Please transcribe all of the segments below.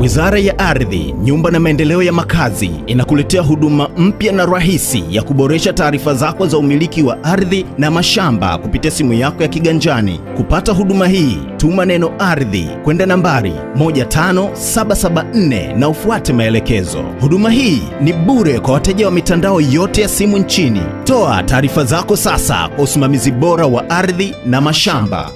Wizara ya Ardhi, Nyumba na Maendeleo ya Makazi inakuletea huduma mpya na rahisi ya kuboresha taarifa zako za umiliki wa ardhi na mashamba kupitia simu yako ya kiganjani. Kupata huduma hii, tuma neno ardhi kwenda nambari 15774 na ufuate maelekezo. Huduma hii ni bure kwa wateja wa mitandao yote ya simu nchini. Toa taarifa zako sasa kwa usimamizi bora wa ardhi na mashamba.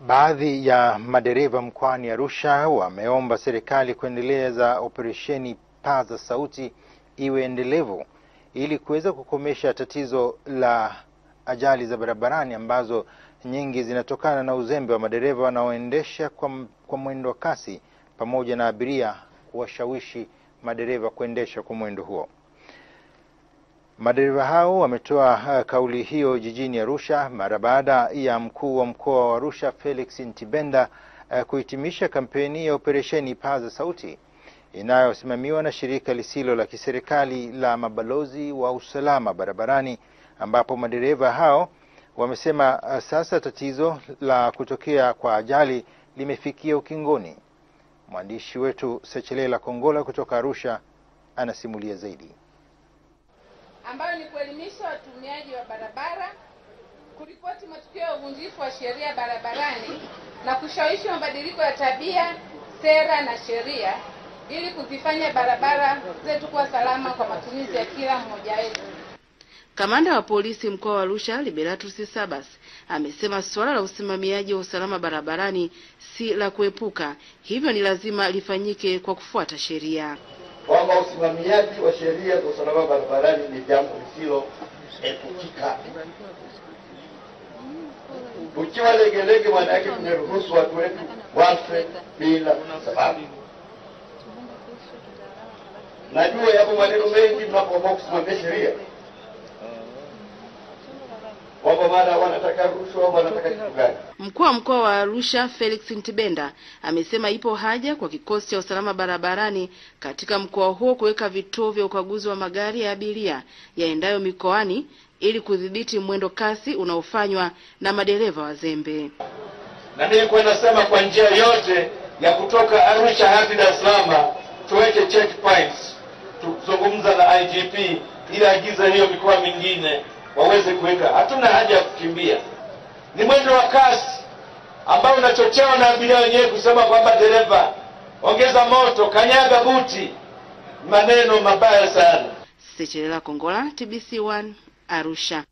Baadhi ya madereva mkoani Arusha wameomba serikali kuendeleza operesheni Paza Sauti iwe endelevu ili kuweza kukomesha tatizo la ajali za barabarani ambazo nyingi zinatokana na uzembe wa madereva wanaoendesha kwa mwendo kasi pamoja na abiria kuwashawishi madereva kuendesha kwa mwendo huo. Madereva hao wametoa kauli hiyo jijini Arusha mara baada ya mkuu wa mkoa wa Arusha Felix Ntibenda kuhitimisha kampeni ya operesheni Paza Sauti inayosimamiwa na shirika lisilo la kiserikali la mabalozi wa usalama barabarani, ambapo madereva hao wamesema sasa tatizo la kutokea kwa ajali limefikia ukingoni. Mwandishi wetu Sechelela Kongola kutoka Arusha anasimulia zaidi, ambayo ni kuelimisha watumiaji wa barabara, kuripoti matukio ya uvunjifu wa sheria barabarani na kushawishi mabadiliko ya tabia, sera na sheria ili kuzifanya barabara zetu kuwa salama kwa matumizi ya kila mmoja wetu. Kamanda wa polisi mkoa wa Arusha Liberatus Sabas amesema swala la usimamiaji wa usalama barabarani si la kuepuka, hivyo ni lazima lifanyike kwa kufuata sheria. Kwamba usimamiaji wa sheria za usalama barabarani ni jambo lisiloepukika. Ukiwa legelege maana yake tumeruhusu watu wetu wafe bila sababu. Najua yapo maneno mengi mnapoamua kusimamia sheria, kwamba mara wanataka rushwa, wanataka kitu gani. Mkuu wa mkoa wa Arusha Felix Ntibenda amesema ipo haja kwa kikosi cha usalama barabarani katika mkoa huo kuweka vituo vya ukaguzi wa magari ya abiria yaendayo mikoani ili kudhibiti mwendo kasi unaofanywa na madereva wazembe. Na nilikuwa nasema kwa njia yote ya kutoka Arusha hadi Dar es Salaam tuweke checkpoints, tuzungumza na IGP ili agiza hiyo mikoa mingine waweze kuweka. Hatuna haja ya kukimbia. Ni mwendo wa kasi ambao unachochewa na abiria wenyewe kusema kwamba dereva ongeza moto, kanyaga buti. Maneno mabaya sana. Sechelela Kongola, TBC1, Arusha.